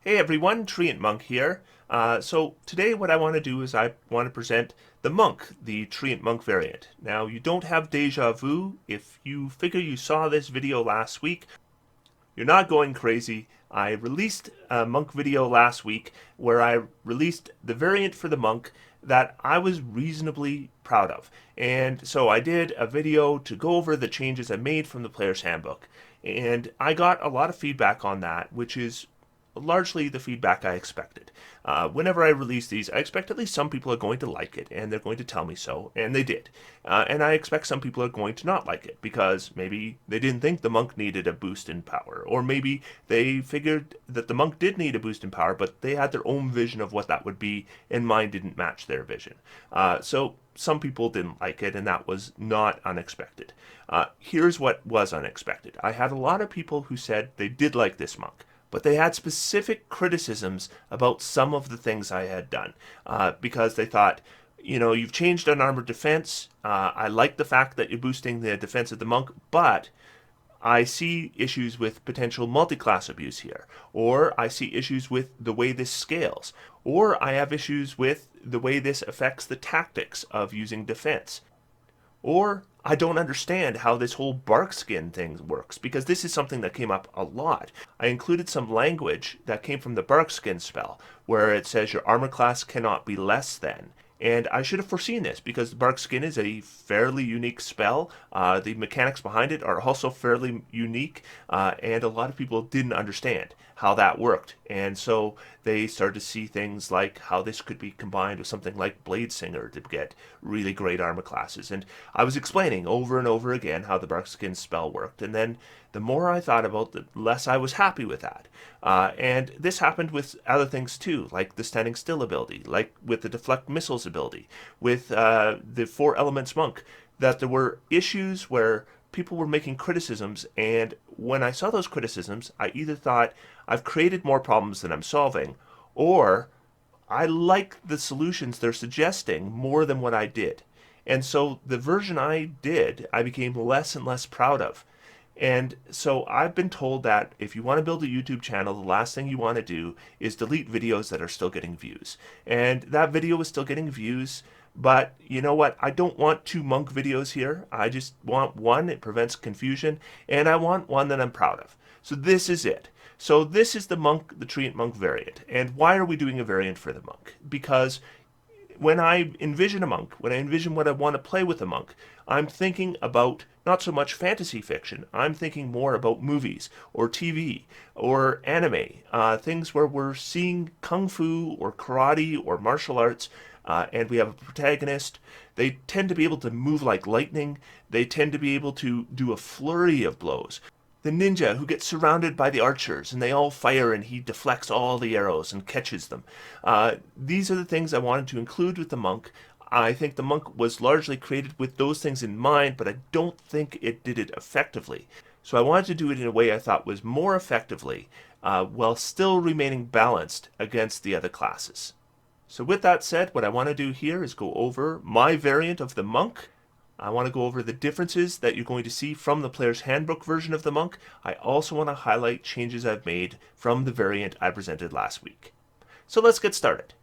Hey everyone, Treantmonk here. So today what I want to do is I want to present the Monk, the Treantmonk Variant. Now you don't have deja vu. If you figure you saw this video last week, you're not going crazy. I released a Monk video last week where I released the variant for the Monk that I was reasonably proud of. And so I did a video to go over the changes I made from the player's handbook. And I got a lot of feedback on that, which is largely the feedback I expected. Whenever I release these, I expect at least some people are going to like it, and they're going to tell me so, and they did. And I expect some people are going to not like it, because maybe they didn't think the Monk needed a boost in power, or maybe they figured that the Monk did need a boost in power, but they had their own vision of what that would be, and mine didn't match their vision. So some people didn't like it, and that was not unexpected. Here's what was unexpected. I had a lot of people who said they did like this Monk, but they had specific criticisms about some of the things I had done, because they thought, you've changed unarmored defense. I like the fact that you're boosting the defense of the Monk, but I see issues with potential multi-class abuse here, or I see issues with the way this scales, or I have issues with the way this affects the tactics of using defense. Or I don't understand how this whole bark skin thing works, because this is something that came up a lot. I included some language that came from the bark skin spell, where it says your armor class cannot be less than. And I should have foreseen this, because the bark skin is a fairly unique spell. The mechanics behind it are also fairly unique, and a lot of people didn't understand how that worked. And so they started to see things like how this could be combined with something like Blade Singer to get really great armor classes. And I was explaining over and over again how the bark skin spell worked, and then the more I thought about it, the less I was happy with that. And this happened with other things too, like the standing still ability, like with the deflect missiles ability, with the 4 elements monk, that there were issues where people were making criticisms, and when I saw those criticisms, I either thought, I've created more problems than I'm solving, or I like the solutions they're suggesting more than what I did. And so the version I did, I became less and less proud of. And so I've been told that if you want to build a YouTube channel, the last thing you want to do is delete videos that are still getting views. And that video is still getting views, but you know what? I don't want 2 Monk videos here. I just want one. It prevents confusion, and I want one that I'm proud of. So this is it. So this is the Monk, the Treantmonk variant. And why are we doing a variant for the Monk? Because when I envision a Monk, when I envision what I want to play with a Monk, I'm thinking about not so much fantasy fiction. I'm thinking more about movies or TV or anime, things where we're seeing kung fu or karate or martial arts, and we have a protagonist. They tend to be able to move like lightning. They tend to be able to do a flurry of blows. The ninja who gets surrounded by the archers and they all fire and he deflects all the arrows and catches them. These are the things I wanted to include with the Monk. I think the Monk was largely created with those things in mind, but I don't think it did it effectively. So I wanted to do it in a way I thought was more effectively, while still remaining balanced against the other classes. So with that said, what I want to do here is go over my variant of the Monk. I want to go over the differences that you're going to see from the player's handbook version of the Monk. I also want to highlight changes I've made from the variant I presented last week. So let's get started.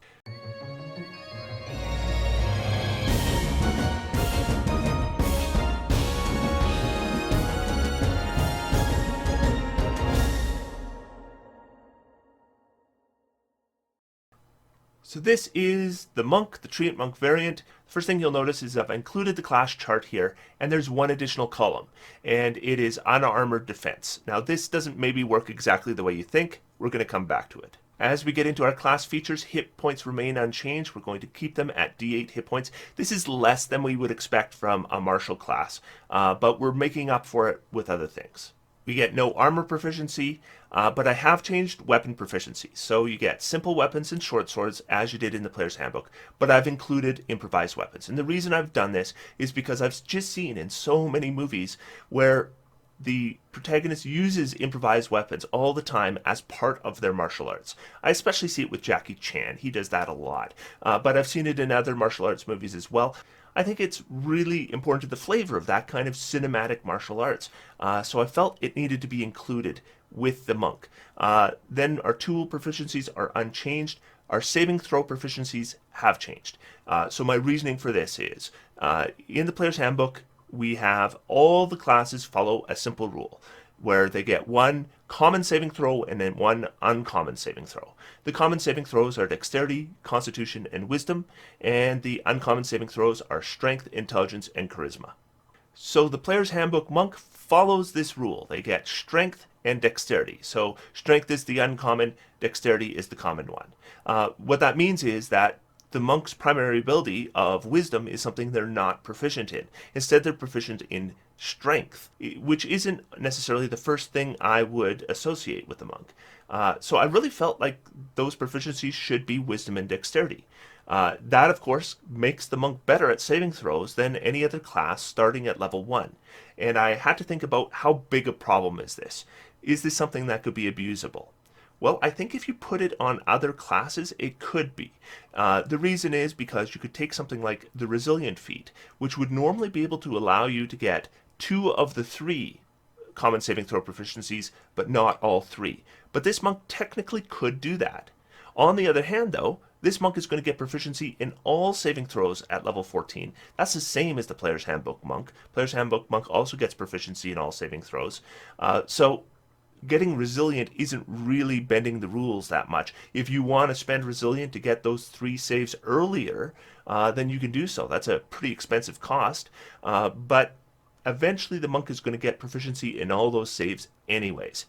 So this is the Monk, the Treantmonk variant. First thing you'll notice is I've included the class chart here, and there's one additional column, and it is unarmored defense. Now this doesn't maybe work exactly the way you think. We're going to come back to it. As we get into our class features, hit points remain unchanged. We're going to keep them at D8 hit points. This is less than we would expect from a martial class, but we're making up for it with other things. We get no armor proficiency, but I have changed weapon proficiency. So you get simple weapons and short swords as you did in the player's handbook, but I've included improvised weapons. And the reason I've done this is because I've just seen in so many movies where the protagonist uses improvised weapons all the time as part of their martial arts. I especially see it with Jackie Chan. He does that a lot. But I've seen it in other martial arts movies as well. I think it's really important to the flavor of that kind of cinematic martial arts. So I felt it needed to be included with the monk. Then our tool proficiencies are unchanged. Our saving throw proficiencies have changed. So my reasoning for this is, in the player's handbook, we have all the classes follow a simple rule, where they get one common saving throw and then one uncommon saving throw. The common saving throws are dexterity, constitution, and wisdom, and the uncommon saving throws are strength, intelligence, and charisma. So the player's handbook monk follows this rule. They get strength and dexterity. So strength is the uncommon, dexterity is the common one. What that means is that the monk's primary ability of wisdom is something they're not proficient in. Instead, they're proficient in strength, which isn't necessarily the first thing I would associate with the monk. So I really felt like those proficiencies should be wisdom and dexterity. That, of course, makes the monk better at saving throws than any other class starting at level 1. And I had to think about how big a problem is this? Is this something that could be abusable? Well, I think if you put it on other classes, it could be. The reason is because you could take something like the Resilient feat, which would normally be able to allow you to get 2 of the 3 common saving throw proficiencies, but not all 3. But this monk technically could do that. On the other hand, though, this monk is going to get proficiency in all saving throws at level 14. That's the same as the Player's Handbook monk. Player's Handbook monk also gets proficiency in all saving throws. So getting Resilient isn't really bending the rules that much. If you want to spend Resilient to get those 3 saves earlier, then you can do so. That's a pretty expensive cost, but eventually the monk is going to get proficiency in all those saves anyways.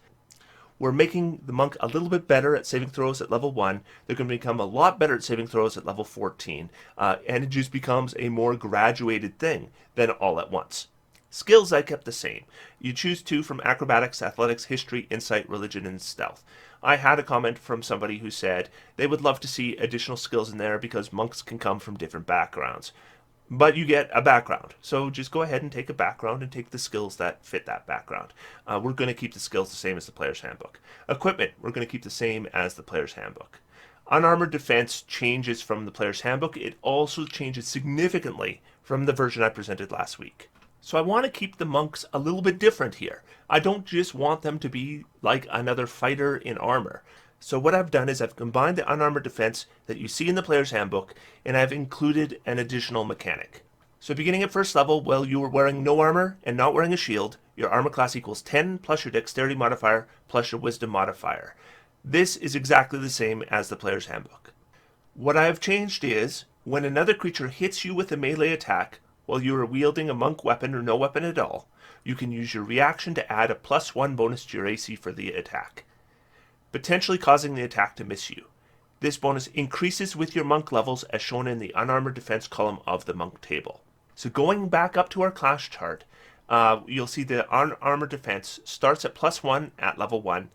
We're making the monk a little bit better at saving throws at level 1. They're going to become a lot better at saving throws at level 14, and it just becomes a more graduated thing than all at once. Skills I kept the same. You choose 2 from acrobatics, athletics, history, insight, religion, and stealth. I had a comment from somebody who said they would love to see additional skills in there because monks can come from different backgrounds. But you get a background, so just go ahead and take a background and take the skills that fit that background. We're going to keep the skills the same as the Player's Handbook. Equipment, we're going to keep the same as the Player's Handbook. Unarmored defense changes from the Player's Handbook. It also changes significantly from the version I presented last week. So I want to keep the monks a little bit different here. I don't just want them to be like another fighter in armor. So what I've done is I've combined the unarmored defense that you see in the Player's Handbook, and I've included an additional mechanic. So beginning at first level, while you are wearing no armor and not wearing a shield, your armor class equals 10 plus your dexterity modifier plus your wisdom modifier. This is exactly the same as the Player's Handbook. What I have changed is, when another creature hits you with a melee attack, while you are wielding a monk weapon or no weapon at all, you can use your reaction to add a +1 bonus to your AC for the attack, potentially causing the attack to miss you. This bonus increases with your monk levels as shown in the unarmored defense column of the monk table. So going back up to our class chart, you'll see the unarmored defense starts at +1 at level 1,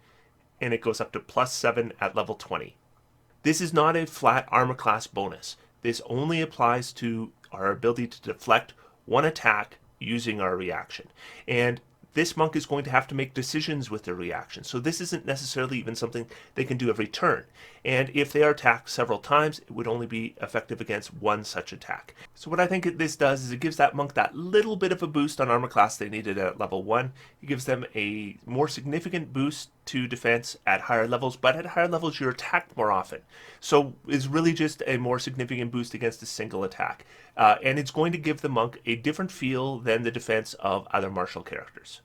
and it goes up to +7 at level 20. This is not a flat armor class bonus. This only applies to our ability to deflect one attack using our reaction. And this monk is going to have to make decisions with their reaction. So this isn't necessarily even something they can do every turn. And if they are attacked several times, it would only be effective against one such attack. So what I think this does is it gives that monk that little bit of a boost on armor class they needed at level 1. It gives them a more significant boost to defense at higher levels, but at higher levels you're attacked more often. So it's really just a more significant boost against a single attack. And it's going to give the monk a different feel than the defense of other martial characters.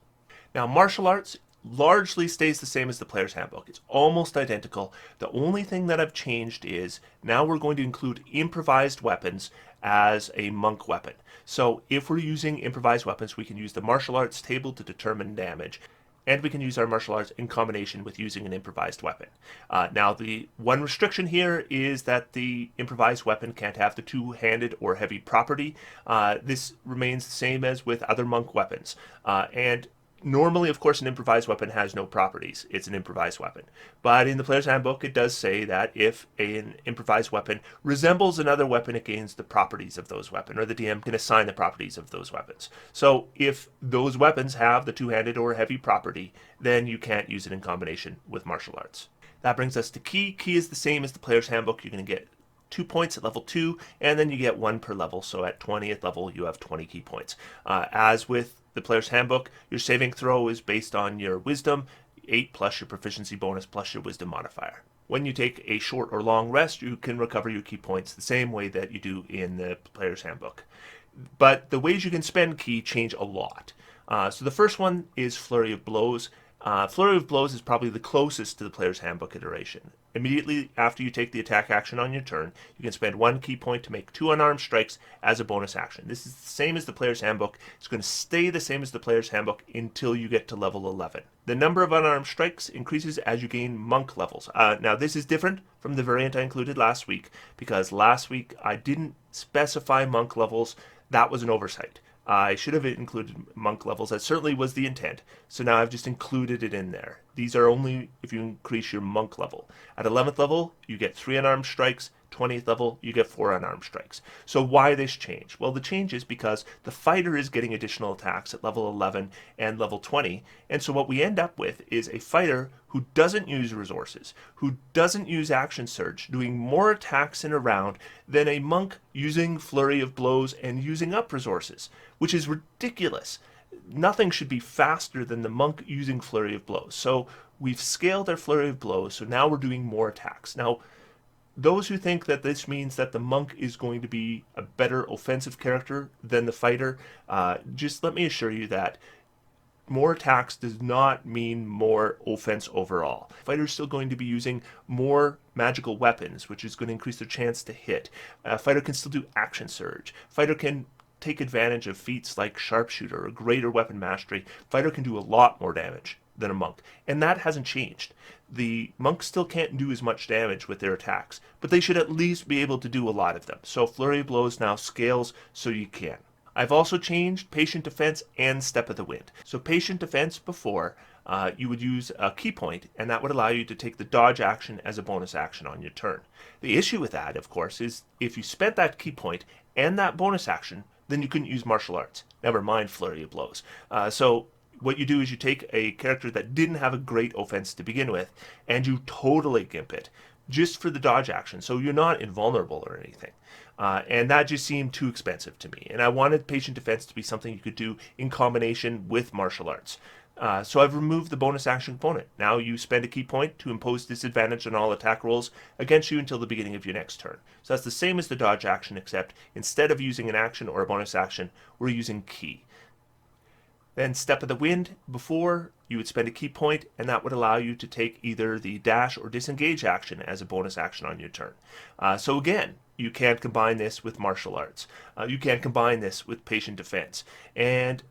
Now, martial arts largely stays the same as the Player's Handbook. It's almost identical. The only thing that I've changed is now we're going to include improvised weapons as a monk weapon. So if we're using improvised weapons, we can use the martial arts table to determine damage, and we can use our martial arts in combination with using an improvised weapon. Now, the one restriction here is that the improvised weapon can't have the two-handed or heavy property. This remains the same as with other monk weapons. And normally, of course, an improvised weapon has no properties. It's an improvised weapon. But in the Player's Handbook, it does say that if an improvised weapon resembles another weapon, it gains the properties of those weapons, or the DM can assign the properties of those weapons. So if those weapons have the two-handed or heavy property, then you can't use it in combination with martial arts. That brings us to Key. Key is the same as the Player's Handbook. You're going to get 2 points at level 2, and then you get 1 per level. So at 20th level, you have 20 key points. As with the Player's Handbook, your saving throw is based on your wisdom. 8 plus your proficiency bonus plus your wisdom modifier. When you take a short or long rest, you can recover your ki points the same way that you do in the player's handbook. But the ways you can spend ki change a lot. So the first one is Flurry of Blows. Flurry of Blows is probably the closest to the player's handbook iteration. Immediately after you take the attack action on your turn, you can spend 1 ki point to make 2 unarmed strikes as a bonus action. This is the same as the player's handbook. It's going to stay the same as the player's handbook until you get to level 11. The number of unarmed strikes increases as you gain monk levels. Now this is different from the variant I included last week, because last week I didn't specify monk levels. That was an oversight. I should have included monk levels. That certainly was the intent. So now I've just included it in there. These are only if you increase your monk level. At 11th level, you get 3 unarmed strikes. 20th level, you get 4 unarmed strikes. So why this change? Well, the change is because the fighter is getting additional attacks at level 11 and level 20. And so what we end up with is a fighter who doesn't use resources, who doesn't use action surge, doing more attacks in a round than a monk using Flurry of Blows and using up resources, which is ridiculous. Nothing should be faster than the monk using Flurry of Blows. So we've scaled our Flurry of Blows, so now we're doing more attacks. Now, those who think that this means that the monk is going to be a better offensive character than the fighter, just let me assure you that more attacks does not mean more offense overall. The fighter is still going to be using more magical weapons, which is going to increase their chance to hit. A fighter can still do action surge. Fighter can take advantage of feats like sharpshooter or greater weapon mastery. Fighter can do a lot more damage than a monk, and that hasn't changed. The monks still can't do as much damage with their attacks, but they should at least be able to do a lot of them. So Flurry of Blows now scales so you can. I've also changed Patient Defense and Step of the Wind. So Patient Defense before, you would use a ki point, and that would allow you to take the dodge action as a bonus action on your turn. The issue with that, of course, is if you spent that ki point and that bonus action, then you couldn't use martial arts. Never mind Flurry of Blows. So what you do is you take a character that didn't have a great offense to begin with, and you totally gimp it just for the dodge action, so you're not invulnerable or anything. And that just seemed too expensive to me. And I wanted Patient Defense to be something you could do in combination with martial arts. So I've removed the bonus action component. Now you spend a ki point to impose disadvantage on all attack rolls against you until the beginning of your next turn. So that's the same as the dodge action, except instead of using an action or a bonus action, we're using ki. Then Step of the Wind, before you would spend a ki point, and that would allow you to take either the dash or disengage action as a bonus action on your turn. So again, you can combine this with martial arts. You can combine this with Patient Defense. And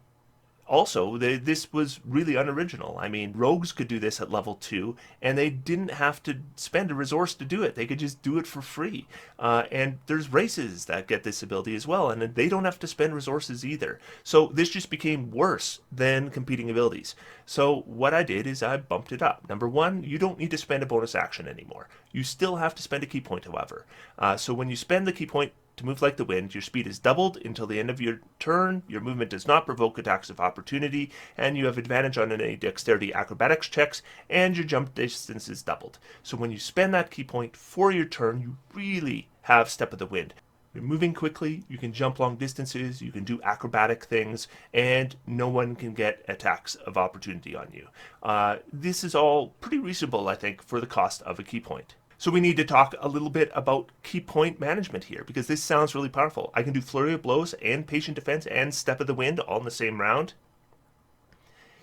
also, this was really unoriginal. I mean, rogues could do this at level 2, and they didn't have to spend a resource to do it. They could just do it for free. And there's races that get this ability as well, and they don't have to spend resources either. So this just became worse than competing abilities. So what I did is I bumped it up. Number 1, you don't need to spend a bonus action anymore. You still have to spend a ki point, however. So when you spend the ki point to move like the wind, your speed is doubled until the end of your turn, your movement does not provoke attacks of opportunity, and you have advantage on any dexterity acrobatics checks, and your jump distance is doubled. So when you spend that ki point for your turn, you really have Step of the Wind. You're moving quickly, you can jump long distances, you can do acrobatic things, and no one can get attacks of opportunity on you. This is all pretty reasonable, I think, for the cost of a ki point. So we need to talk a little bit about ki point management here, because this sounds really powerful. I can do Flurry of Blows and Patient Defense and Step of the Wind all in the same round.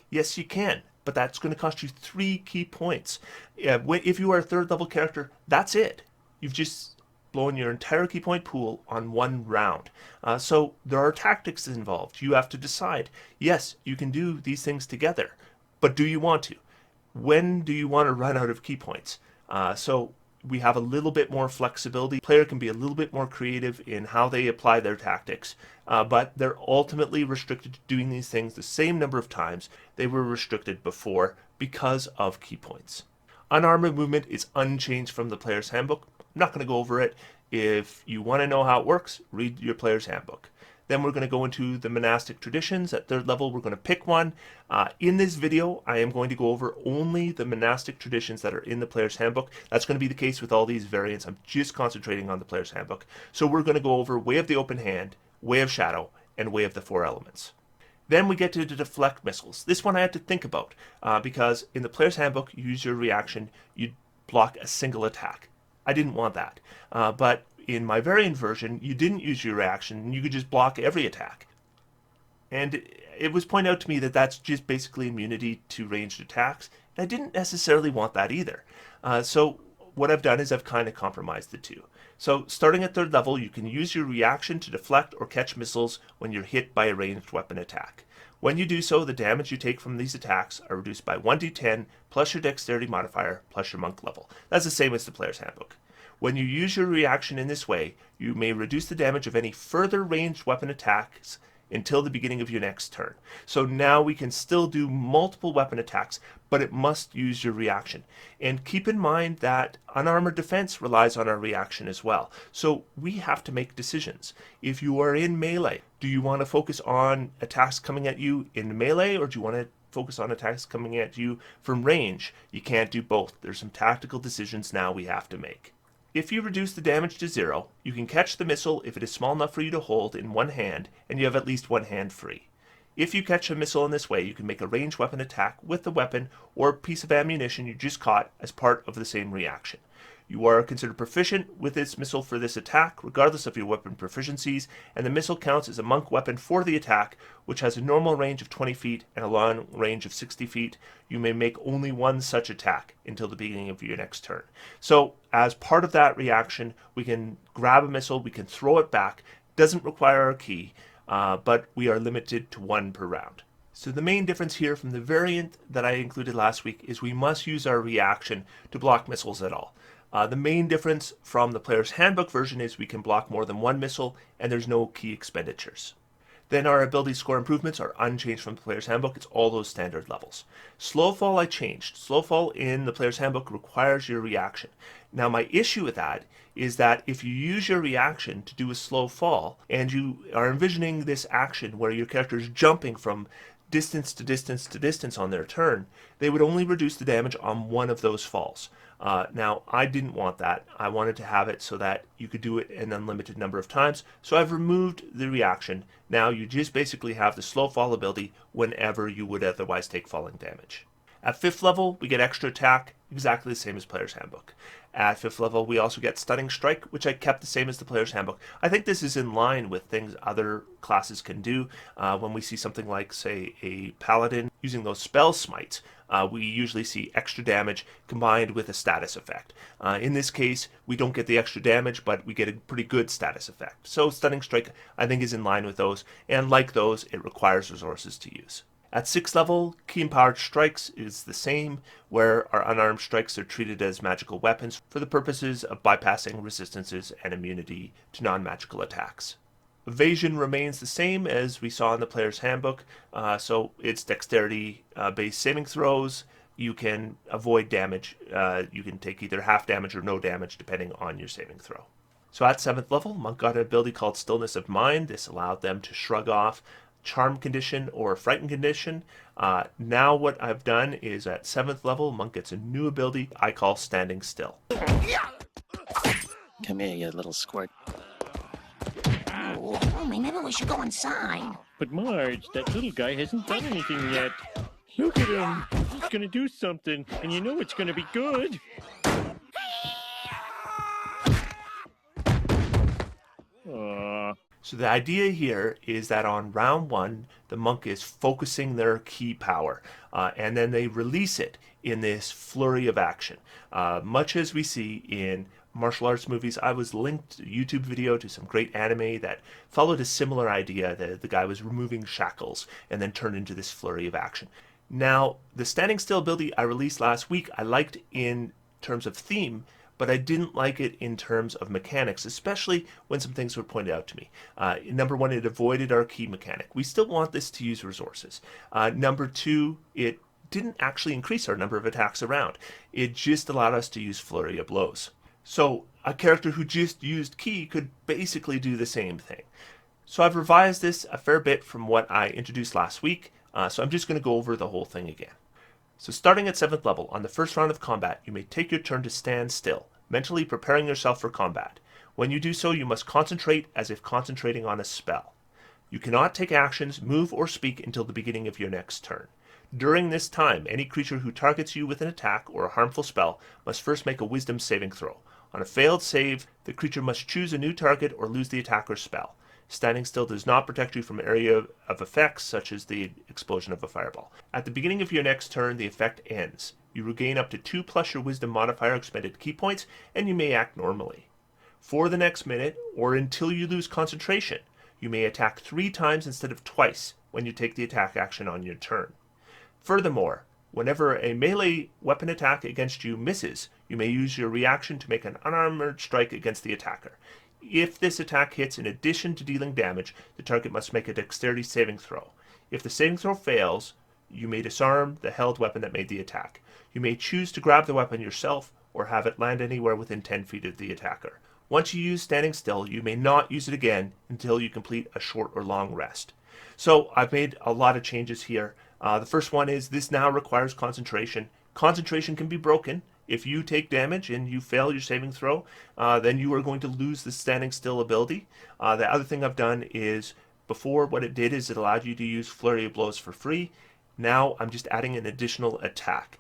Yes, you can, but that's going to cost you 3 ki points. If you are a 3rd level character, that's it. You've just blown your entire ki point pool on one round. So there are tactics involved. You have to decide, yes, you can do these things together, but do you want to? When do you want to run out of ki points? So we have a little bit more flexibility. The player can be a little bit more creative in how they apply their tactics, but they're ultimately restricted to doing these things the same number of times they were restricted before because of ki points. Unarmed movement is unchanged from the player's handbook. I'm not going to go over it. If you want to know how it works, read your player's handbook. Then we're going to go into the monastic traditions. At 3rd level, we're going to pick one. In this video, I am going to go over only the monastic traditions that are in the player's handbook. That's going to be the case with all these variants. I'm just concentrating on the player's handbook. So we're going to go over Way of the Open Hand, Way of Shadow, and Way of the Four Elements. Then we get to the deflect missiles. This one I had to think about because in the player's handbook, you use your reaction, you block a single attack. I didn't want that. But in my variant version, you didn't use your reaction, you could just block every attack. And it was pointed out to me that that's just basically immunity to ranged attacks. And I didn't necessarily want that either. So what I've done is I've kind of compromised the two. So starting at 3rd level, you can use your reaction to deflect or catch missiles when you're hit by a ranged weapon attack. When you do so, the damage you take from these attacks are reduced by 1d10 plus your dexterity modifier plus your monk level. That's the same as the player's handbook. When you use your reaction in this way, you may reduce the damage of any further ranged weapon attacks until the beginning of your next turn. So now we can still do multiple weapon attacks, but it must use your reaction. And keep in mind that unarmored defense relies on our reaction as well. So we have to make decisions. If you are in melee, do you want to focus on attacks coming at you in melee, or do you want to focus on attacks coming at you from range? You can't do both. There's some tactical decisions now we have to make. If you reduce the damage to 0, you can catch the missile if it is small enough for you to hold in one hand and you have at least one hand free. If you catch a missile in this way, you can make a ranged weapon attack with the weapon or piece of ammunition you just caught as part of the same reaction. You are considered proficient with this missile for this attack, regardless of your weapon proficiencies, and the missile counts as a monk weapon for the attack, which has a normal range of 20 feet and a long range of 60 feet. You may make only one such attack until the beginning of your next turn. So, as part of that reaction, we can grab a missile, we can throw it back. Doesn't require a key, but we are limited to 1 per round. So the main difference here from the variant that I included last week is we must use our reaction to block missiles at all. The main difference from the player's handbook version is we can block more than one missile and there's no key expenditures. Then our ability score improvements are unchanged from the player's handbook. It's all those standard levels. Slow fall I changed. Slow fall in the player's handbook requires your reaction. Now my issue with that is that if you use your reaction to do a slow fall and you are envisioning this action where your character is jumping from distance to distance to distance on their turn, they would only reduce the damage on one of those falls. Now, I didn't want that. I wanted to have it so that you could do it an unlimited number of times. So I've removed the reaction. Now you just basically have the slow fall ability whenever you would otherwise take falling damage. At 5th level, we get extra attack, exactly the same as player's handbook. At 5th level, we also get stunning strike, which I kept the same as the player's handbook. I think this is in line with things other classes can do. When we see something like, say, a paladin using those spell smites, we usually see extra damage combined with a status effect. In this case, we don't get the extra damage, but we get a pretty good status effect. So stunning strike, I think, is in line with those, and like those, it requires resources to use. At 6th level, key empowered strikes is the same, where our unarmed strikes are treated as magical weapons for the purposes of bypassing resistances and immunity to non-magical attacks. Evasion remains the same as we saw in the player's handbook, so it's dexterity-based saving throws. You can avoid damage. You can take either half damage or no damage depending on your saving throw. So at 7th level, Monk got an ability called Stillness of Mind. This allowed them to shrug off charm condition or frighten condition. Now what I've done is at 7th level, Monk gets a new ability I call Standing Still. Come here, you little squirt. Oh, maybe we should go inside. But Marge, that little guy hasn't done anything yet. Look at him. He's gonna do something, and you know it's gonna be good. So the idea here is that on round 1, the monk is focusing their key power, and then they release it in this flurry of action. Much as we see in martial arts movies, I was linked to a YouTube video to some great anime that followed a similar idea, that the guy was removing shackles and then turned into this flurry of action. Now, the standing still ability I released last week, I liked in terms of theme, but I didn't like it in terms of mechanics, especially when some things were pointed out to me. Number 1, it avoided our key mechanic. We still want this to use resources. Number 2, it didn't actually increase our number of attacks around. It just allowed us to use flurry of blows. So a character who just used key could basically do the same thing. So I've revised this a fair bit from what I introduced last week, so I'm just going to go over the whole thing again. So starting at 7th level, on the first round of combat, you may take your turn to stand still, mentally preparing yourself for combat. When you do so, you must concentrate as if concentrating on a spell. You cannot take actions, move, or speak until the beginning of your next turn. During this time, any creature who targets you with an attack or a harmful spell must first make a wisdom saving throw. On a failed save, the creature must choose a new target or lose the attack or spell. Standing still does not protect you from area of effects, such as the explosion of a fireball. At the beginning of your next turn, the effect ends. You regain up to 2 plus your wisdom modifier expended key points, and you may act normally. For the next minute, or until you lose concentration, you may attack 3 times instead of twice when you take the attack action on your turn. Furthermore, whenever a melee weapon attack against you misses, you may use your reaction to make an unarmored strike against the attacker. If this attack hits in addition to dealing damage, the target must make a dexterity saving throw. If the saving throw fails, you may disarm the held weapon that made the attack. You may choose to grab the weapon yourself or have it land anywhere within 10 feet of the attacker. Once you use standing still, you may not use it again until you complete a short or long rest. So I've made a lot of changes here. The first one is this now requires concentration. Concentration can be broken. If you take damage and you fail your saving throw, then you are going to lose the standing still ability. The other thing I've done is, before what it did is it allowed you to use flurry of blows for free. Now I'm just adding an additional attack.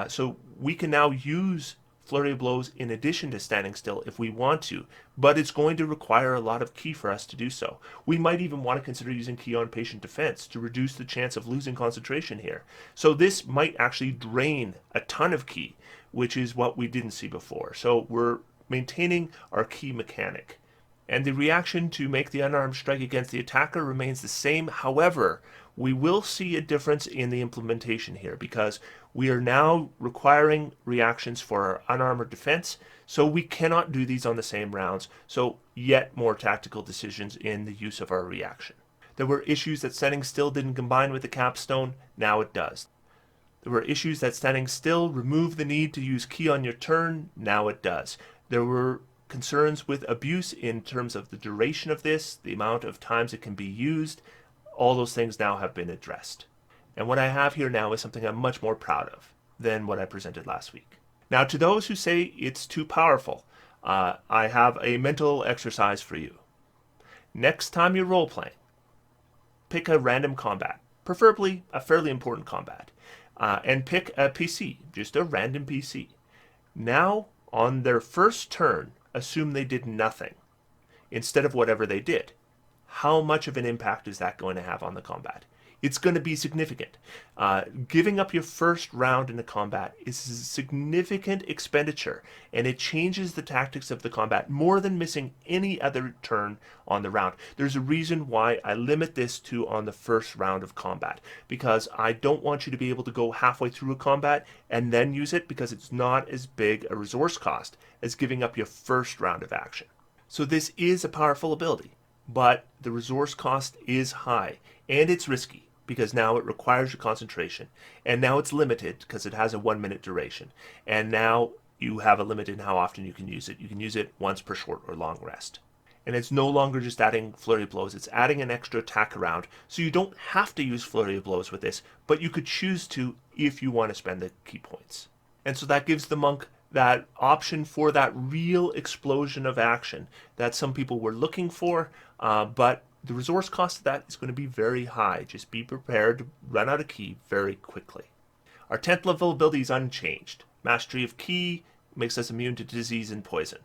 So we can now use flurry of blows in addition to standing still if we want to, but it's going to require a lot of ki for us to do so. We might even want to consider using ki on patient defense to reduce the chance of losing concentration here. So this might actually drain a ton of ki, which is what we didn't see before. So we're maintaining our ki mechanic. And the reaction to make the unarmed strike against the attacker remains the same. However, we will see a difference in the implementation here because we are now requiring reactions for our unarmored defense, so we cannot do these on the same rounds, so yet more tactical decisions in the use of our reaction. There were issues that standing still didn't combine with the capstone, now it does. There were issues that standing still removed the need to use ki on your turn, now it does. There were concerns with abuse in terms of the duration of this, the amount of times it can be used. All those things now have been addressed. And what I have here now is something I'm much more proud of than what I presented last week. Now, to those who say it's too powerful, I have a mental exercise for you. Next time you're role-playing, pick a random combat, preferably a fairly important combat, and pick a PC, just a random PC. Now, on their first turn, assume they did nothing instead of whatever they did. How much of an impact is that going to have on the combat? It's going to be significant. Giving up your first round in a combat is a significant expenditure, and it changes the tactics of the combat more than missing any other turn on the round. There's a reason why I limit this to on the first round of combat, because I don't want you to be able to go halfway through a combat and then use it, because it's not as big a resource cost as giving up your first round of action. So this is a powerful ability, but the resource cost is high, and it's risky, because now it requires your concentration, and now it's limited because it has a 1-minute duration, and now you have a limit in how often you can use it. You can use it once per short or long rest. And it's no longer just adding flurry of blows, it's adding an extra attack around, so you don't have to use flurry of blows with this, but you could choose to if you want to spend the key points. And so that gives the monk that option for that real explosion of action that some people were looking for, but the resource cost of that is going to be very high. Just be prepared to run out of ki very quickly. Our 10th level ability is unchanged. Mastery of ki makes us immune to disease and poison.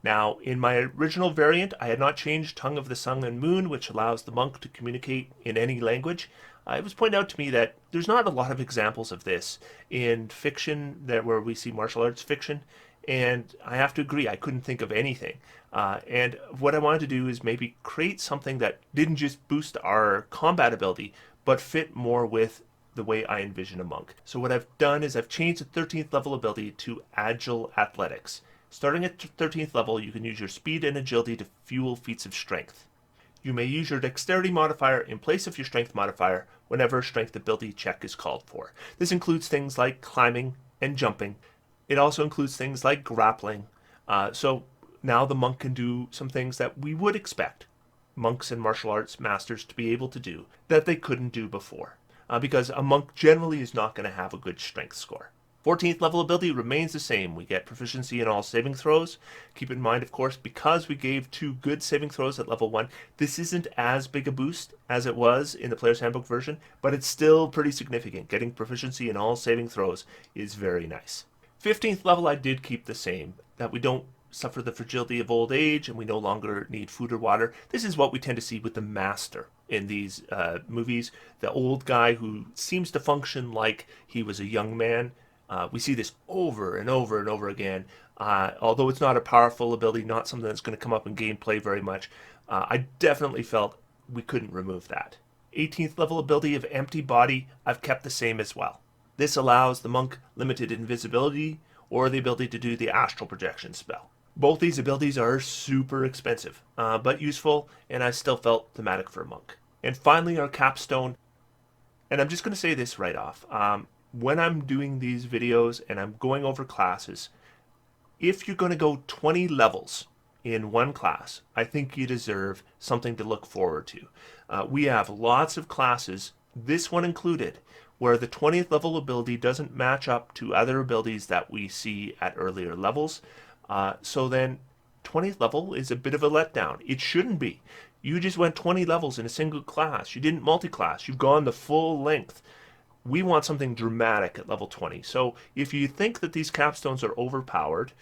Now, in my original variant, I had not changed Tongue of the Sun and Moon, which allows the monk to communicate in any language. It was pointed out to me that there's not a lot of examples of this in fiction where we see martial arts fiction, and I have to agree, I couldn't think of anything. And what I wanted to do is maybe create something that didn't just boost our combat ability, but fit more with the way I envision a monk. So what I've done is I've changed the 13th level ability to Agile Athletics. Starting at 13th level, you can use your speed and agility to fuel feats of strength. You may use your dexterity modifier in place of your strength modifier whenever a strength ability check is called for. This includes things like climbing and jumping. It also includes things like grappling. So now the monk can do some things that we would expect monks and martial arts masters to be able to do that they couldn't do before. Because a monk generally is not going to have a good strength score. 14th level ability remains the same. We get proficiency in all saving throws. Keep in mind, of course, because we gave 2 good saving throws at level 1, this isn't as big a boost as it was in the Player's Handbook version, but it's still pretty significant. Getting proficiency in all saving throws is very nice. 15th level I did keep the same, that we don't suffer the fragility of old age and we no longer need food or water. This is what we tend to see with the Master in these movies. The old guy who seems to function like he was a young man. We see this over and over and over again. Although it's not a powerful ability, not something that's going to come up in gameplay very much, I definitely felt we couldn't remove that. 18th level ability of Empty Body, I've kept the same as well. This allows the monk limited invisibility or the ability to do the astral projection spell. Both these abilities are super expensive, but useful, and I still felt thematic for a monk. And finally, our capstone, and I'm just going to say this right off. When I'm doing these videos and I'm going over classes, if you're going to go 20 levels in one class, I think you deserve something to look forward to. We have lots of classes, this one included, where the 20th level ability doesn't match up to other abilities that we see at earlier levels. So then 20th level is a bit of a letdown. It shouldn't be. You just went 20 levels in a single class. You didn't multi-class. You've gone the full length. We want something dramatic at level 20. So if you think that these capstones are overpowered,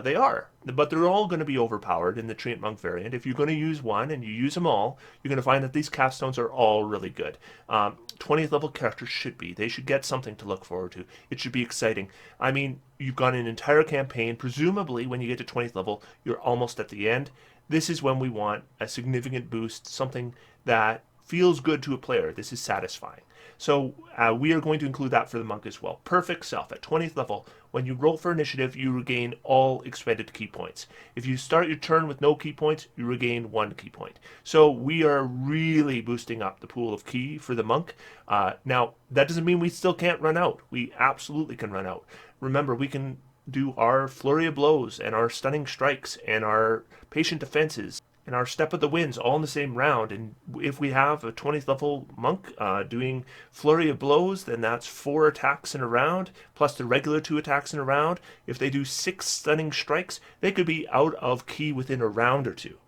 they are. But they're all going to be overpowered in the Treantmonk variant. If you're going to use one and you use them all, you're going to find that these capstones are all really good. 20th level characters should be. They should get something to look forward to. It should be exciting. I mean, you've got an entire campaign. Presumably, when you get to 20th level, you're almost at the end. This is when we want a significant boost, something that feels good to a player. This is satisfying. So we are going to include that for the monk as well. Perfect Self at 20th level. When you roll for initiative, you regain all expended key points. If you start your turn with no key points, you regain 1 key point. So we are really boosting up the pool of key for the monk. Now, that doesn't mean we still can't run out. We absolutely can run out. Remember, we can do our Flurry of Blows and our Stunning Strikes and our Patient Defenses and our Step of the Winds all in the same round. And if we have a 20th level monk doing Flurry of Blows, then that's 4 attacks in a round, plus the regular 2 attacks in a round. If they do 6 Stunning Strikes, they could be out of key within a round or 2.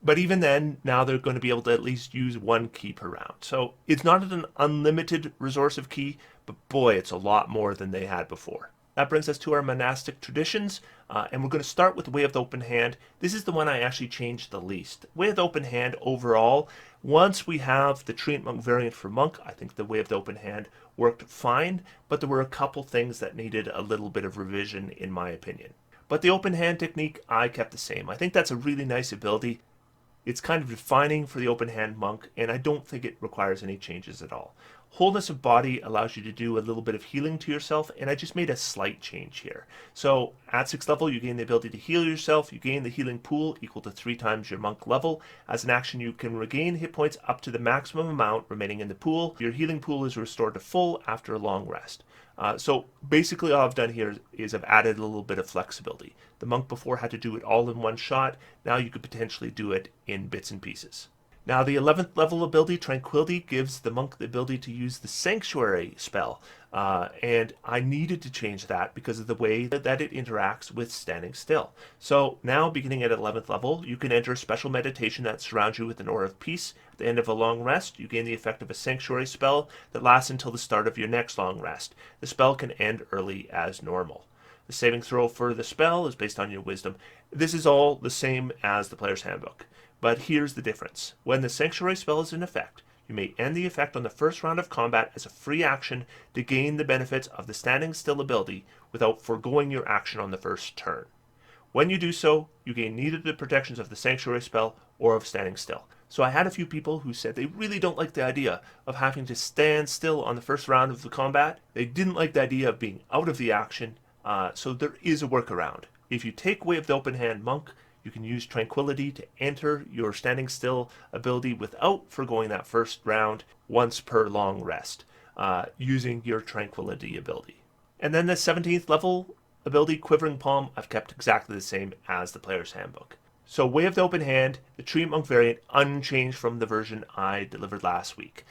But even then, now they're going to be able to at least use 1 key per round. So it's not an unlimited resource of key, but boy, it's a lot more than they had before. That brings us to our monastic traditions, and we're going to start with the Way of the Open Hand. This is the one I actually changed the least. Way of the Open Hand overall, once we have the Treantmonk variant for monk, I think the Way of the Open Hand worked fine, but there were a couple things that needed a little bit of revision in my opinion. But the open hand technique, I kept the same. I think that's a really nice ability. It's kind of defining for the open hand monk, and I don't think it requires any changes at all. Wholeness of body allows you to do a little bit of healing to yourself, and I just made a slight change here. So at 6th level, you gain the ability to heal yourself. You gain the healing pool equal to 3 times your monk level. As an action, you can regain hit points up to the maximum amount remaining in the pool. Your healing pool is restored to full after a long rest. So basically all I've done here is I've added a little bit of flexibility. The monk before had to do it all in one shot. Now you could potentially do it in bits and pieces. Now the 11th level ability, Tranquility, gives the monk the ability to use the Sanctuary spell. And I needed to change that because of the way that it interacts with standing still. So now, beginning at 11th level, you can enter a special meditation that surrounds you with an aura of peace. At the end of a long rest, you gain the effect of a Sanctuary spell that lasts until the start of your next long rest. The spell can end early as normal. The saving throw for the spell is based on your wisdom. This is all the same as the Player's Handbook. But here's the difference. When the Sanctuary spell is in effect, you may end the effect on the first round of combat as a free action to gain the benefits of the Standing Still ability without foregoing your action on the first turn. When you do so, you gain neither the protections of the Sanctuary spell or of Standing Still. So I had a few people who said they really don't like the idea of having to stand still on the first round of the combat. They didn't like the idea of being out of the action, so there is a workaround. If you take Way of the Open Hand Monk, you can use Tranquility to enter your Standing Still ability without foregoing that first round once per long rest, using your Tranquility ability. And then the 17th level ability, Quivering Palm, I've kept exactly the same as the Player's Handbook. So Way of the Open Hand, the Treantmonk variant, unchanged from the version I delivered last week.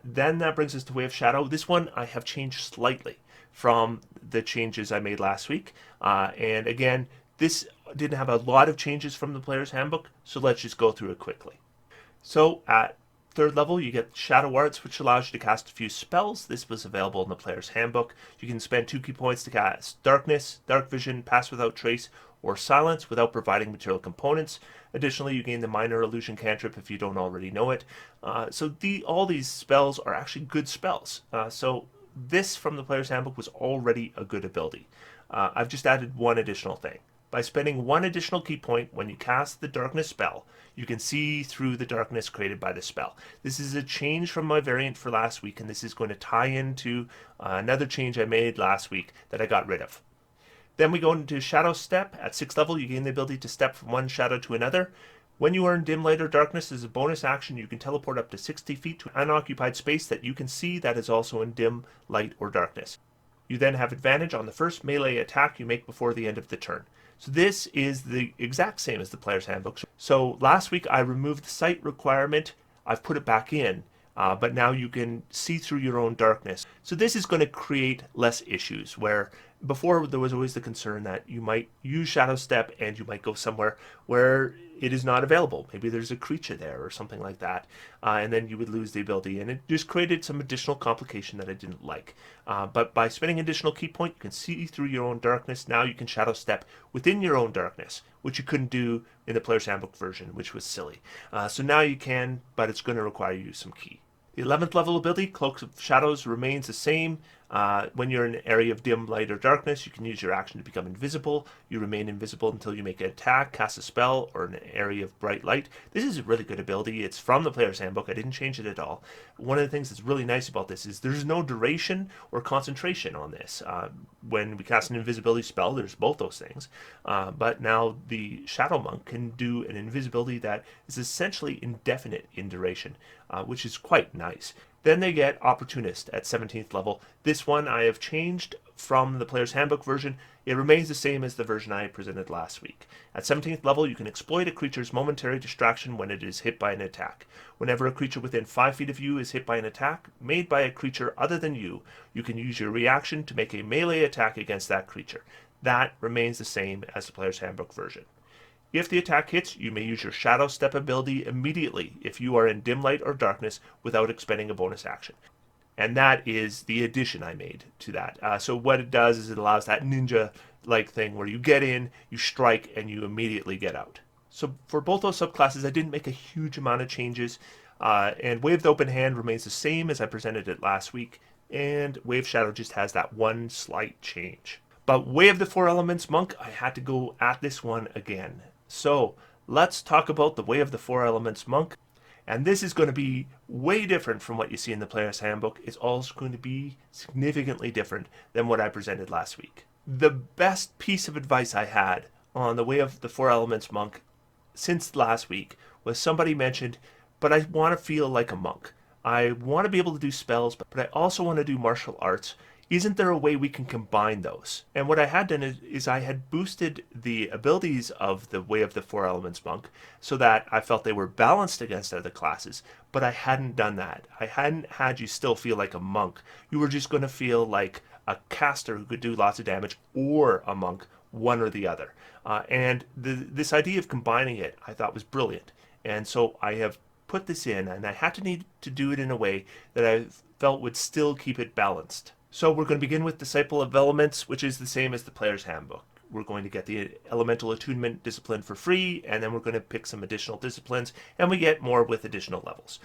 Then that brings us to Way of Shadow. This one I have changed slightly. from the changes I made last week. And again, this didn't have a lot of changes from the player's handbook, so let's just go through it quickly. So at third level, you get Shadow Arts, which allows you to cast a few spells. This was available in the player's handbook. You can spend 2 key points to cast Darkness, Dark Vision, Pass Without Trace, or Silence without providing material components. Additionally, you gain the Minor Illusion cantrip if you don't already know it. So all these spells are actually good spells. So this from the player's handbook was already a good ability. I've just added one additional thing. By spending 1 additional key point when you cast the darkness spell, you can see through the darkness created by the spell. This is a change from my variant for last week, and this is going to tie into another change I made last week that I got rid of. Then we go into Shadow Step. At 6th level, you gain the ability to step from one shadow to another. When you earn Dim Light or Darkness as a bonus action, you can teleport up to 60 feet to an unoccupied space that you can see that is also in dim light or darkness. You then have advantage on the first melee attack you make before the end of the turn. So this is the exact same as the player's handbook. So last week I removed the sight requirement. I've put it back in, but now you can see through your own darkness. So this is going to create less issues, where before there was always the concern that you might use Shadow Step and you might go somewhere where it is not available. Maybe there's a creature there or something like that, and then you would lose the ability, and it just created some additional complication that I didn't like. But by spending an additional key point, you can see through your own darkness. Now you can Shadow Step within your own darkness, which you couldn't do in the player's handbook version, which was silly. So now you can, but it's going to require you some key. The 11th level ability, Cloaks of Shadows, remains the same. When you're in an area of dim light or darkness, you can use your action to become invisible. You remain invisible until you make an attack, cast a spell, or an area of bright light. This is a really good ability. It's from the player's handbook. I didn't change it at all. One of the things that's really nice about this is there's no duration or concentration on this. When we cast an invisibility spell, there's both those things. But now the Shadow Monk can do an invisibility that is essentially indefinite in duration, which is quite nice. Then they get Opportunist at 17th level. This one I have changed from the player's handbook version. It remains the same as the version I presented last week. At 17th level, you can exploit a creature's momentary distraction when it is hit by an attack. Whenever a creature within 5 feet of you is hit by an attack made by a creature other than you, you can use your reaction to make a melee attack against that creature. That remains the same as the player's handbook version. If the attack hits, you may use your Shadow Step ability immediately if you are in dim light or darkness without expending a bonus action. And that is the addition I made to that. So what it does is it allows that ninja-like thing where you get in, you strike, and you immediately get out. So for both those subclasses, I didn't make a huge amount of changes. And Wave the Open Hand remains the same as I presented it last week. And Wave Shadow just has that one slight change. But Wave the Four Elements Monk, I had to go at this one again. So let's talk about the Way of the Four Elements Monk. And this is going to be way different from what you see in the player's handbook. It's also going to be significantly different than what I presented last week. The best piece of advice I had on the Way of the Four Elements Monk since last week was somebody mentioned, but I want to feel like a monk. I want to be able to do spells, but I also want to do martial arts. Isn't there a way we can combine those? And what I had done is I had boosted the abilities of the Way of the Four Elements Monk so that I felt they were balanced against other classes, but I hadn't done that. I hadn't had you still feel like a monk. You were just going to feel like a caster who could do lots of damage, or a monk, one or the other. And this idea of combining it I thought was brilliant. And so I have put this in, and I had to need to do it in a way that I felt would still keep it balanced. So we're going to begin with Disciple of Elements, which is the same as the player's handbook. We're going to get the Elemental Attunement discipline for free, and then we're going to pick some additional disciplines, and we get more with additional levels.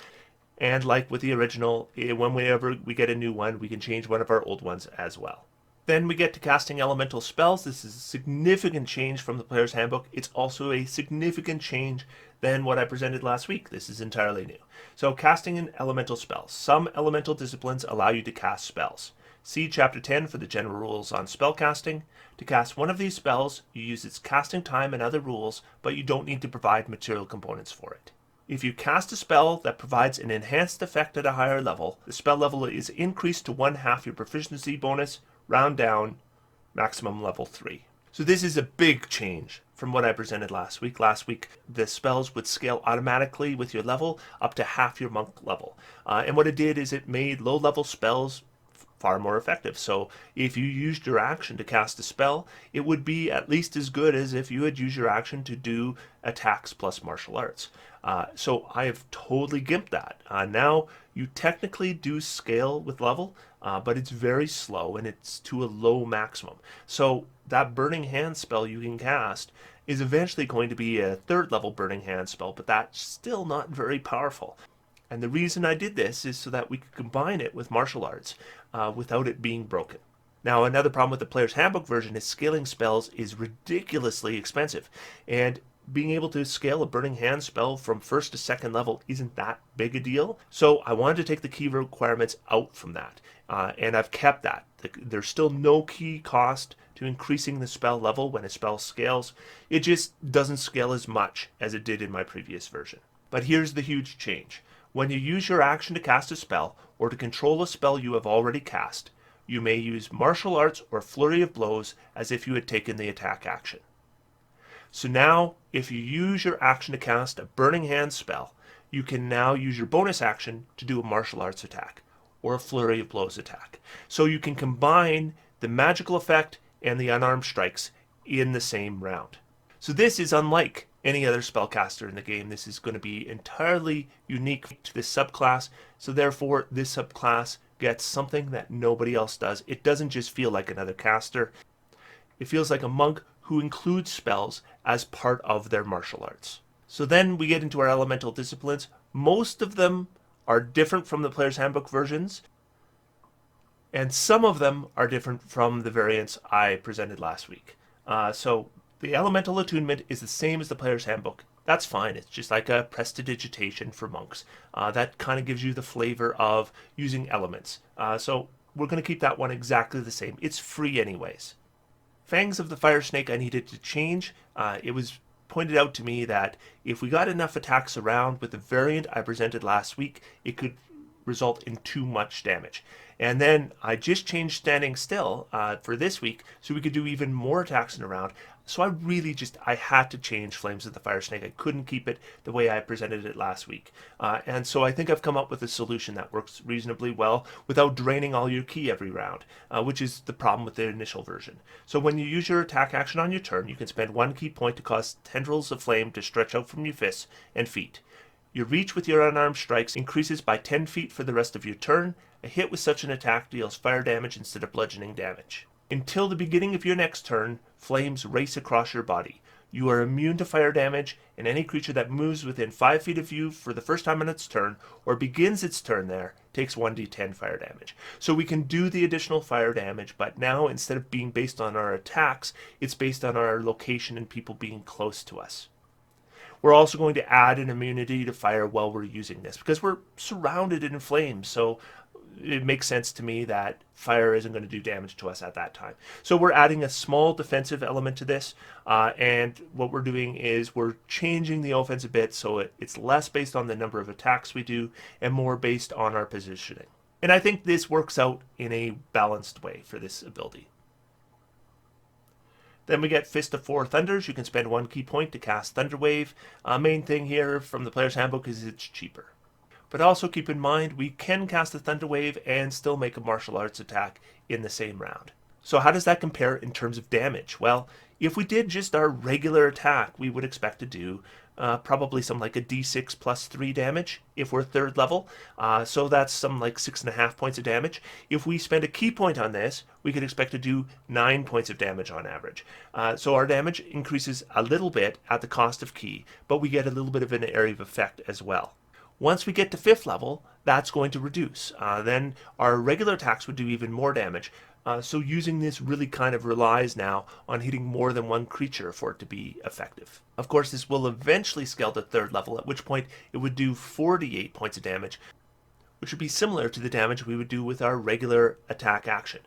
And like with the original, whenever we get a new one, we can change one of our old ones as well. Then we get to casting elemental spells. This is a significant change from the player's handbook. It's also a significant change than what I presented last week. This is entirely new. So casting an elemental spells. Some elemental disciplines allow you to cast spells. See Chapter 10 for the general rules on spellcasting. To cast one of these spells, you use its casting time and other rules, but you don't need to provide material components for it. If you cast a spell that provides an enhanced effect at a higher level, the spell level is increased to 1/2 your proficiency bonus, round down, maximum level 3. So this is a big change from what I presented last week. Last week, the spells would scale automatically with your level up to half your monk level. And what it did is it made low-level spells far more effective. So if you used your action to cast a spell, it would be at least as good as if you had used your action to do attacks plus martial arts. So I have totally gimped that. Now you technically do scale with level, but it's very slow and it's to a low maximum. So that Burning Hand spell you can cast is eventually going to be a 3rd level Burning Hand spell, but that's still not very powerful. And the reason I did this is so that we could combine it with martial arts without it being broken. Now, another problem with the Player's Handbook version is scaling spells is ridiculously expensive. And being able to scale a Burning Hand spell from 1st to 2nd level isn't that big a deal. So I wanted to take the key requirements out from that. And I've kept that. There's still no key cost to increasing the spell level when a spell scales. It just doesn't scale as much as it did in my previous version. But here's the huge change. When you use your action to cast a spell, or to control a spell you have already cast, you may use martial arts or flurry of blows as if you had taken the attack action. So now, if you use your action to cast a Burning Hand spell, you can now use your bonus action to do a martial arts attack, or a flurry of blows attack. So you can combine the magical effect and the unarmed strikes in the same round. So this is unlike any other spellcaster in the game. This is going to be entirely unique to this subclass, so therefore this subclass gets something that nobody else does. It doesn't just feel like another caster. It feels like a monk who includes spells as part of their martial arts. So then we get into our elemental disciplines. Most of them are different from the Player's Handbook versions, and some of them are different from the variants I presented last week. So the elemental attunement is the same as the Player's Handbook. That's fine. It's just like a prestidigitation for monks. That kind of gives you the flavor of using elements. So we're going to keep that one exactly the same. It's free anyways. Fangs of the Fire Snake I needed to change. It was pointed out to me that if we got enough attacks around with the variant I presented last week, it could result in too much damage. And then I just changed Standing Still for this week so we could do even more attacks in a round. So I had to change Flames of the Fire Snake. I couldn't keep it the way I presented it last week. And so I think I've come up with a solution that works reasonably well without draining all your ki every round, which is the problem with the initial version. So when you use your attack action on your turn, you can spend 1 ki point to cause tendrils of flame to stretch out from your fists and feet. Your reach with your unarmed strikes increases by 10 feet for the rest of your turn. A hit with such an attack deals fire damage instead of bludgeoning damage. Until the beginning of your next turn, flames race across your body. You are immune to fire damage, and any creature that moves within 5 feet of you for the first time on its turn, or begins its turn there, takes 1d10 fire damage. So we can do the additional fire damage, but now instead of being based on our attacks, it's based on our location and people being close to us. We're also going to add an immunity to fire while we're using this, because we're surrounded in flames, so it makes sense to me that fire isn't going to do damage to us at that time. So we're adding a small defensive element to this, and what we're doing is we're changing the offense a bit so it's less based on the number of attacks we do and more based on our positioning. And I think this works out in a balanced way for this ability. Then we get Fist of Four Thunders. You can spend 1 ki point to cast Thunder Wave. Main thing here from the Player's Handbook is it's cheaper. But also keep in mind, we can cast a Thunder Wave and still make a martial arts attack in the same round. So how does that compare in terms of damage? Well, if we did just our regular attack, we would expect to do probably some like a d6 plus 3 damage if we're 3rd level. So that's some like 6.5 points of damage. If we spend a ki point on this, we could expect to do 9 points of damage on average. So our damage increases a little bit at the cost of ki, but we get a little bit of an area of effect as well. Once we get to 5th level, that's going to reduce. Then our regular attacks would do even more damage. So using this really kind of relies now on hitting more than one creature for it to be effective. Of course, this will eventually scale to 3rd level, at which point it would do 48 points of damage, which would be similar to the damage we would do with our regular attack action.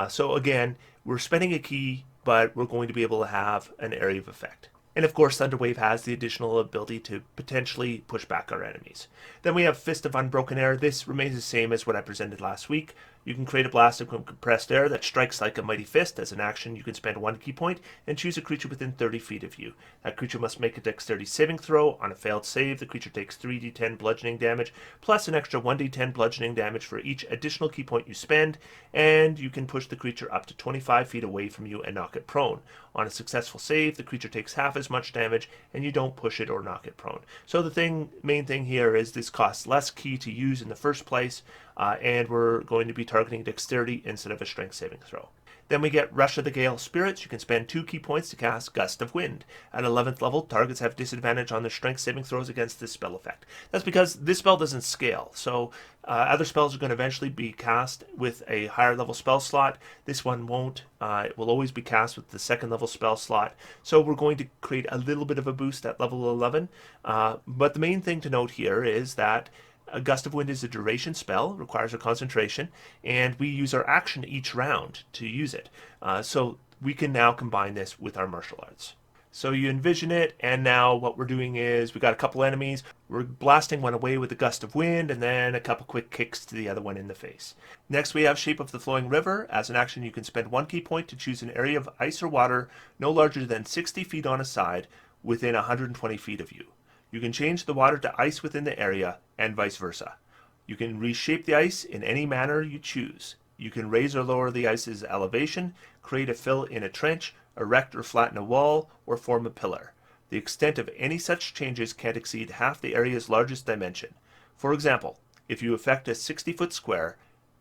So again, we're spending a ki, but we're going to be able to have an area of effect. And of course, Thunder Wave has the additional ability to potentially push back our enemies. Then we have Fist of Unbroken Air. This remains the same as what I presented last week. You can create a blast of compressed air that strikes like a mighty fist. As an action, you can spend 1 key point and choose a creature within 30 feet of you. That creature must make a dexterity saving throw. On a failed save, the creature takes 3d10 bludgeoning damage, plus an extra 1d10 bludgeoning damage for each additional key point you spend, and you can push the creature up to 25 feet away from you and knock it prone. On a successful save, the creature takes half as much damage, and you don't push it or knock it prone. So the main thing here is this costs less key to use in the first place, and we're going to be targeting dexterity instead of a strength saving throw. Then we get Rush of the Gale Spirits. You can spend 2 key points to cast Gust of Wind. At 11th level, targets have disadvantage on their strength saving throws against this spell effect. That's because this spell doesn't scale, so other spells are going to eventually be cast with a higher level spell slot. This one won't. It will always be cast with the 2nd level spell slot. So we're going to create a little bit of a boost at level 11. But the main thing to note here is that a Gust of Wind is a duration spell, requires a concentration, and we use our action each round to use it. So we can now combine this with our martial arts. So you envision it, and now what we're doing is we got a couple enemies. We're blasting one away with a Gust of Wind, and then a couple quick kicks to the other one in the face. Next we have Shape of the Flowing River. As an action, you can spend 1 key point to choose an area of ice or water no larger than 60 feet on a side within 120 feet of you. You can change the water to ice within the area, and vice versa. You can reshape the ice in any manner you choose. You can raise or lower the ice's elevation, create a fill in a trench, erect or flatten a wall, or form a pillar. The extent of any such changes can't exceed half the area's largest dimension. For example, if you effect a 60-foot square,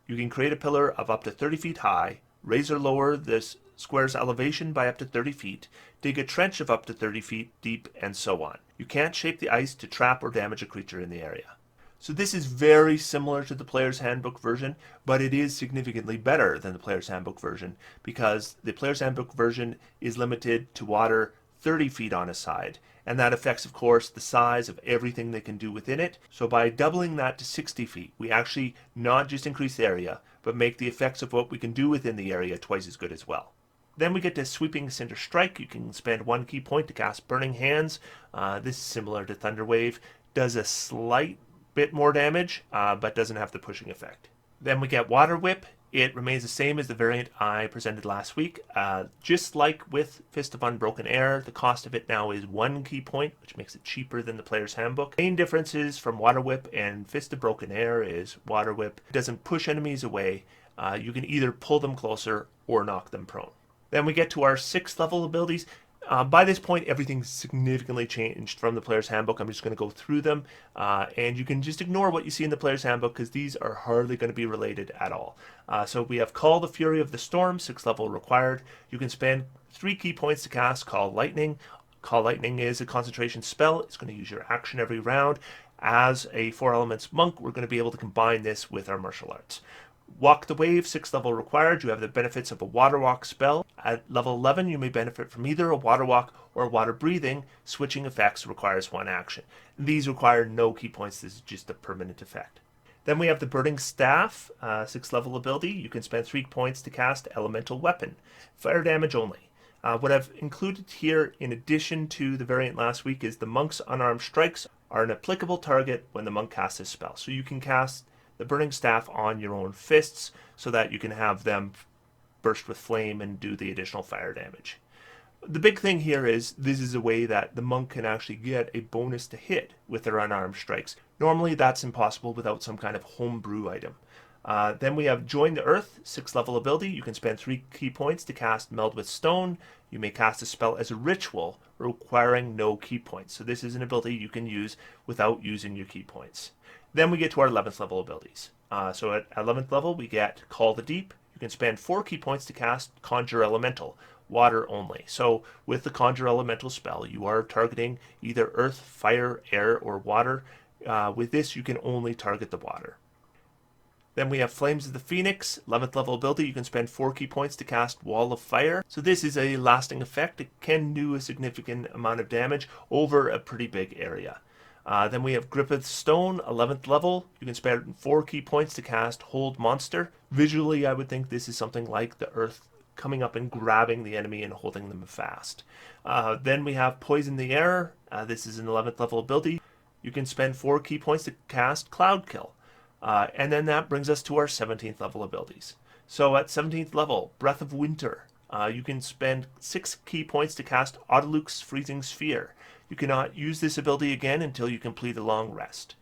you can create a pillar of up to 30 feet high, raise or lower this square's elevation by up to 30 feet, dig a trench of up to 30 feet deep, and so on. You can't shape the ice to trap or damage a creature in the area. So this is very similar to the Player's Handbook version, but it is significantly better than the Player's Handbook version because the Player's Handbook version is limited to water 30 feet on a side, and that affects, of course, the size of everything they can do within it. So by doubling that to 60 feet, we actually not just increase the area, but make the effects of what we can do within the area twice as good as well. Then we get to Sweeping Cinder Strike. You can spend 1 key point to cast Burning Hands. This is similar to Thunderwave. Does a slight bit more damage, but doesn't have the pushing effect. Then we get Water Whip. It remains the same as the variant I presented last week. Just like with Fist of Unbroken Air, the cost of it now is 1 key point, which makes it cheaper than the Player's Handbook. Main differences from Water Whip and Fist of Broken Air is Water Whip doesn't push enemies away. You can either pull them closer or knock them prone. Then we get to our 6th level abilities. By this point, everything's significantly changed from the Player's Handbook. I'm just going to go through them, and you can just ignore what you see in the Player's Handbook because these are hardly going to be related at all. So we have Call the Fury of the Storm, 6th level required. You can spend 3 key points to cast Call Lightning. Call Lightning is a concentration spell. It's going to use your action every round. As a 4 elements monk, we're going to be able to combine this with our martial arts. Walk the Wave, 6th level required. You have the benefits of a Water Walk spell. At level 11, you may benefit from either a Water Walk or Water Breathing. Switching effects requires 1 action. These require no key points. This is just a permanent effect. Then we have the Burning Staff, 6th level ability. You can spend 3 points to cast Elemental Weapon. Fire damage only. What I've included here in addition to the variant last week is the Monk's Unarmed Strikes are an applicable target when the monk casts this spell. So you can cast the Burning Staff on your own fists so that you can have them burst with flame and do the additional fire damage. The big thing here is this is a way that the monk can actually get a bonus to hit with their unarmed strikes. Normally that's impossible without some kind of homebrew item. Then we have Join the Earth, 6th level ability. You can spend 3 key points to cast Meld with Stone. You may cast a spell as a ritual requiring no key points. So this is an ability you can use without using your key points. Then we get to our 11th level abilities. So at 11th level we get Call the Deep. You can spend 4 key points to cast Conjure Elemental, water only. So with the Conjure Elemental spell you are targeting either earth, fire, air, or water. With this you can only target the water. Then we have Flames of the Phoenix, 11th level ability. You can spend 4 key points to cast Wall of Fire. So this is a lasting effect. It can do a significant amount of damage over a pretty big area. Then we have Grippeth Stone, 11th level. You can spend 4 key points to cast Hold Monster. Visually, I would think this is something like the earth coming up and grabbing the enemy and holding them fast. Then we have Poison the Air. This is an 11th level ability. You can spend 4 key points to cast Cloud Kill. And then that brings us to our 17th level abilities. So at 17th level, Breath of Winter, you can spend 6 key points to cast Autoluke's Freezing Sphere. You cannot use this ability again until you complete a long rest.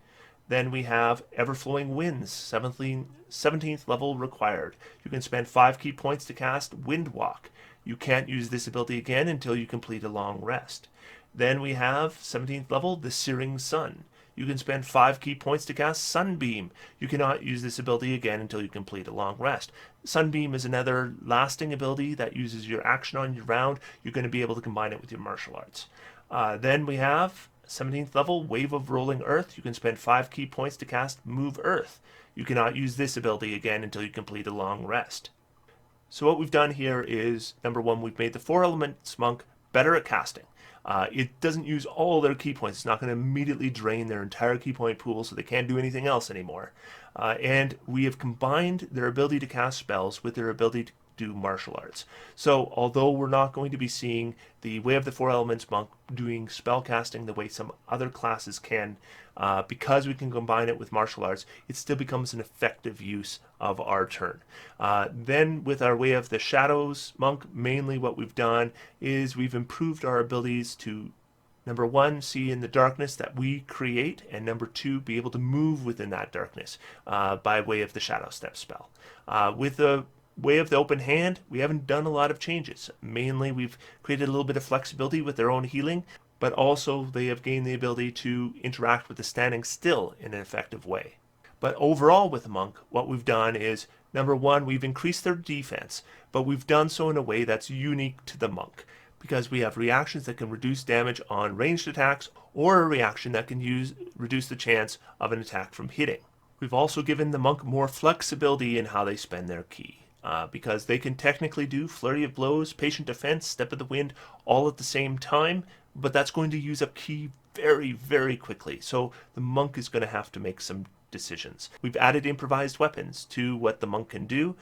Then we have Everflowing Winds, 17th level required. You can spend 5 key points to cast Windwalk. You can't use this ability again until you complete a long rest. Then we have 17th level, the Searing Sun. You can spend 5 key points to cast Sunbeam. You cannot use this ability again until you complete a long rest. Sunbeam is another lasting ability that uses your action on your round. You're going to be able to combine it with your martial arts. Then we have 17th level, Wave of Rolling Earth. You can spend 5 key points to cast Move Earth. You cannot use this ability again until you complete a long rest. So what we've done here is, number one, we've made the 4 Elements Monk better at casting. It doesn't use all their key points. It's not going to immediately drain their entire key point pool, so they can't do anything else anymore. And we have combined their ability to cast spells with their ability to do martial arts. So although we're not going to be seeing the Way of the 4 Elements Monk doing spell casting the way some other classes can, because we can combine it with martial arts, it still becomes an effective use of our turn. Then with our Way of the Shadows Monk, mainly what we've done is we've improved our abilities to, number one, see in the darkness that we create, and number two, be able to move within that darkness by way of the Shadow Step spell. With the Way of the Open Hand, we haven't done a lot of changes. Mainly, we've created a little bit of flexibility with their own healing, but also they have gained the ability to interact with the standing still in an effective way. But overall with the monk, what we've done is, number one, we've increased their defense, but we've done so in a way that's unique to the monk, because we have reactions that can reduce damage on ranged attacks, or a reaction that can reduce the chance of an attack from hitting. We've also given the monk more flexibility in how they spend their ki. Because they can technically do Flurry of Blows, Patient Defense, Step of the Wind all at the same time, but that's going to use up ki very, very quickly. So the monk is going to have to make some decisions. We've added improvised weapons to what the monk can do.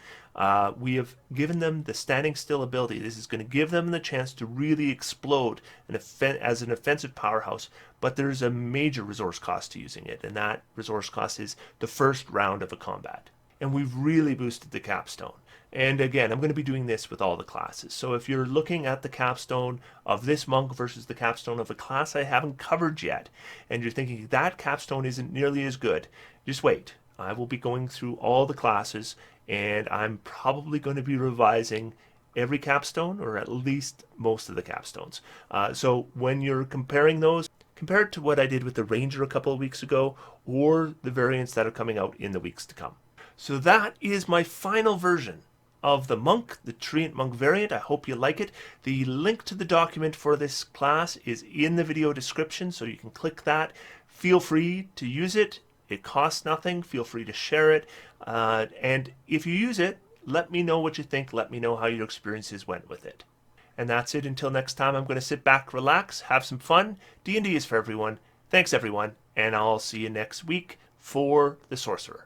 We have given them the standing still ability. This is going to give them the chance to really explode as an offensive powerhouse, but there's a major resource cost to using it, and that resource cost is the first round of a combat. And we've really boosted the capstone. And again, I'm going to be doing this with all the classes. So if you're looking at the capstone of this monk versus the capstone of a class I haven't covered yet, and you're thinking that capstone isn't nearly as good, just wait. I will be going through all the classes, and I'm probably going to be revising every capstone, or at least most of the capstones. So when you're comparing those, compare it to what I did with the Ranger a couple of weeks ago, or the variants that are coming out in the weeks to come. So that is my final version of the monk, the Treantmonk Variant. I hope you like it. The link to the document for this class is in the video description, so you can click that. Feel free to use it. It costs nothing. Feel free to share it. And if you use it, let me know what you think. Let me know how your experiences went with it. And that's it. Until next time, I'm going to sit back, relax, have some fun. D&D is for everyone. Thanks, everyone. And I'll see you next week for the Sorcerer.